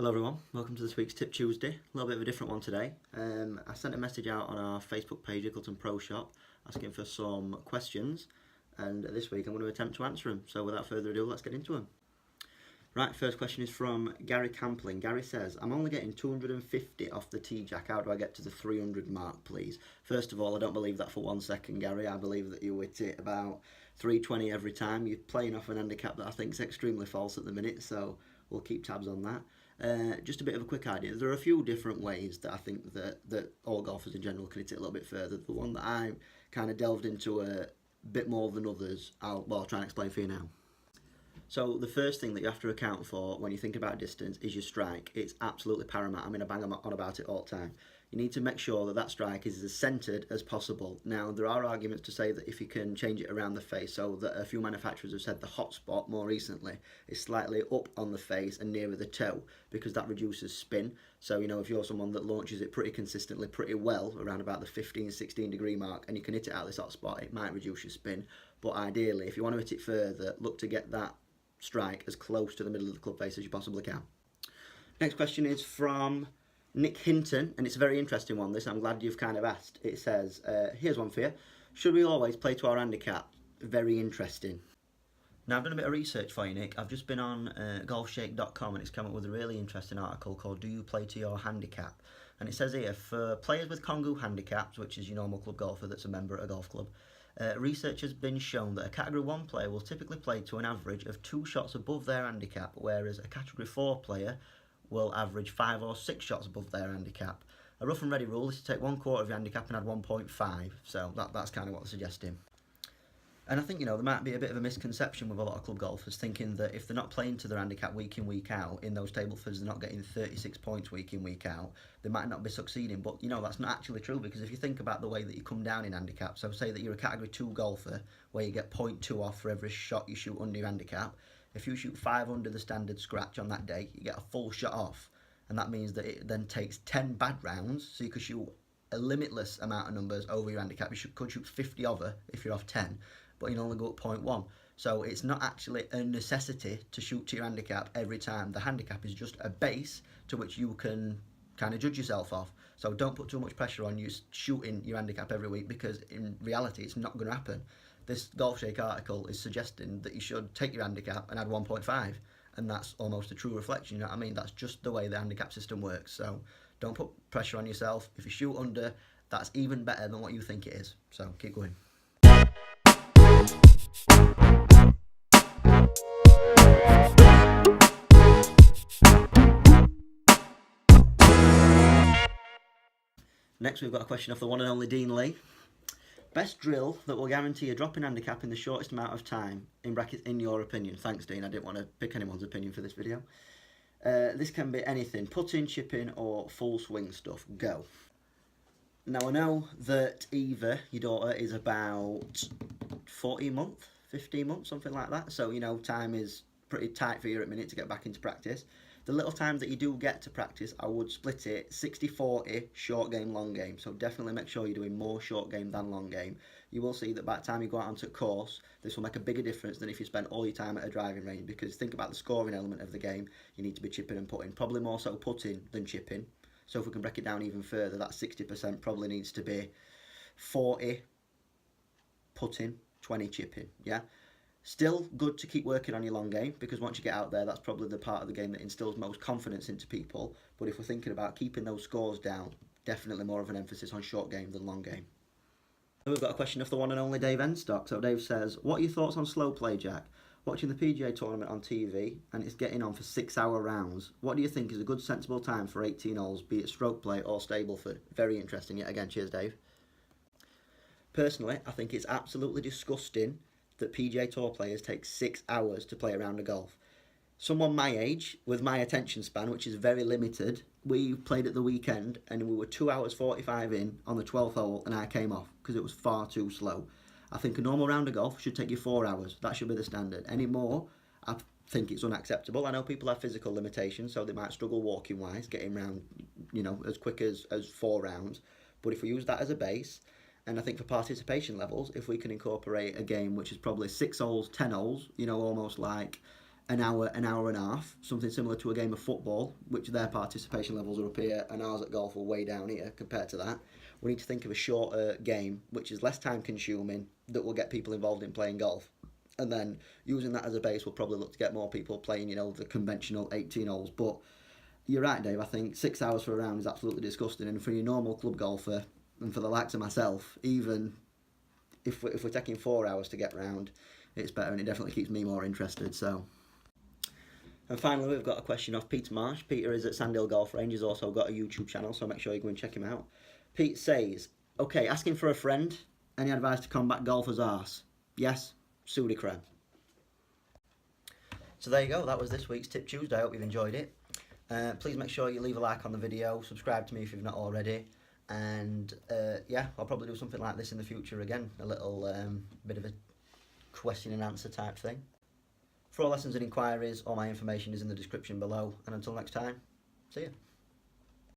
Hello everyone, welcome to this week's Tip Tuesday. A little bit of a different one today. I sent a message out on our Facebook page, Ickleton Pro Shop, asking for some questions, and this week I'm going to attempt to answer them. So without further ado, let's get into them. Right, first question is from Gary Campling. Gary says, I'm only getting 250 off the T-Jack. How do I get to the 300 mark, please? First of all, I don't believe that for 1 second, Gary. I believe that you hit it about 320 every time. You're playing off an handicap that I think is extremely false at the minute, so we'll keep tabs on that. Just a bit of a quick idea. There are a few different ways that I think that all golfers in general can hit it a little bit further. The one that I kind of delved into a bit more than others, I'll try and explain for you now. So the first thing that you have to account for when you think about distance is your strike. It's absolutely paramount. I bang on about it all the time. You need to make sure that that strike is as centred as possible. Now, there are arguments to say that if you can change it around the face, so that a few manufacturers have said the hot spot more recently is slightly up on the face and nearer the toe, because that reduces spin. So, you know, if you're someone that launches it pretty consistently, pretty well, around about the 15, 16 degree mark, and you can hit it out of this hot spot, it might reduce your spin. But ideally, if you want to hit it further, look to get that strike as close to the middle of the club face as you possibly can. Next question is from Nick Hinton, and it's a very interesting one, this. I'm glad you've kind of asked. It says, here's one for you. Should we always play to our handicap? Very interesting. Now, I've done a bit of research for you, Nick. I've just been on golfshake.com and it's come up with a really interesting article called Do You Play to Your Handicap? And it says here, for players with Kongu handicaps, which is your normal club golfer that's a member at a golf club, research has been shown that a Category 1 player will typically play to an average of 2 shots above their handicap, whereas a Category 4 player will average 5 or 6 shots above their handicap. A rough and ready rule is to take 1/4 of your handicap and add 1.5, so that's kind of what they're suggesting. And I think, you know, there might be a bit of a misconception with a lot of club golfers thinking that if they're not playing to their handicap week in, week out, in those Stableford's they're not getting 36 points week in, week out, they might not be succeeding. But, you know, that's not actually true, because if you think about the way that you come down in handicap, so say that you're a Category 2 golfer where you get 0.2 off for every shot you shoot under your handicap. If you shoot 5 under the standard scratch on that day, you get a full shot off. And that means that it then takes 10 bad rounds, so you could shoot a limitless amount of numbers over your handicap. You could shoot 50 over if you're off 10, but you can only go up 0.1. So it's not actually a necessity to shoot to your handicap every time. The handicap is just a base to which you can kind of judge yourself off. So don't put too much pressure on you shooting your handicap every week, because in reality it's not going to happen. This Golf Shake article is suggesting that you should take your handicap and add 1.5, and that's almost a true reflection, you know what I mean? That's just the way the handicap system works, so don't put pressure on yourself. If you shoot under, that's even better than what you think it is, so keep going. Next we've got a question off the one and only Dean Lee. Best drill that will guarantee a drop in handicap in the shortest amount of time, in brackets, in your opinion. Thanks, Dean. I didn't want to pick anyone's opinion for this video. This can be anything, putting, chipping, or full swing stuff. Go. Now, I know that Eva, your daughter, is about 14 months, 15 months, something like that. So, you know, time is pretty tight for you at the minute to get back into practice. The little time that you do get to practice, I would split it 60-40, short game, long game. So definitely make sure you're doing more short game than long game. You will see that by the time you go out onto course, this will make a bigger difference than if you spend all your time at a driving range, because think about the scoring element of the game. You need to be chipping and putting, probably more so putting than chipping. So if we can break it down even further, that 60% probably needs to be 40 putting, 20 chipping, yeah? Still good to keep working on your long game, because once you get out there, that's probably the part of the game that instills most confidence into people. But if we're thinking about keeping those scores down, definitely more of an emphasis on short game than long game. We've got a question of the one and only Dave Enstock. So Dave says, what are your thoughts on slow play, Jack? Watching the PGA tournament on TV, and it's getting on for 6-hour rounds. What do you think is a good sensible time for 18 holes, be it stroke play or Stableford? Very interesting yet again. Cheers, Dave. Personally, I think it's absolutely disgusting that PGA Tour players take 6 hours to play a round of golf. Someone my age, with my attention span, which is very limited, we played at the weekend and we were 2 hours 45 in on the 12th hole, and I came off because it was far too slow. I think a normal round of golf should take you 4 hours. That should be the standard. Any more, I think it's unacceptable. I know people have physical limitations, so they might struggle walking wise, getting round, you know, as quick as 4 rounds. But if we use that as a base, and I think for participation levels, if we can incorporate a game which is probably 6 holes, 10 holes, you know, almost like an hour and a half, something similar to a game of football, which their participation levels are up here and ours at golf are way down here compared to that. We need to think of a shorter game, which is less time consuming, that will get people involved in playing golf. And then using that as a base, we'll probably look to get more people playing, the conventional 18 holes. But you're right, Dave, I think 6 hours for a round is absolutely disgusting. And for your normal club golfer, and for the likes of myself, even if we're taking 4 hours to get round, it's better, and it definitely keeps me more interested. So, and finally, we've got a question off Peter Marsh. Peter is at Sandhill Golf Range. He's also got a YouTube channel, so make sure you go and check him out. Pete says, okay, asking for a friend. Any advice to combat golfer's arse? Yes, sous de creme. So there you go. That was this week's Tip Tuesday. I hope you've enjoyed it. Please make sure you leave a like on the video. Subscribe to me if you've not already. And yeah, I'll probably do something like this in the future again. A little bit of a question and answer type thing. For all lessons and inquiries, all my information is in the description below. And until next time, see you.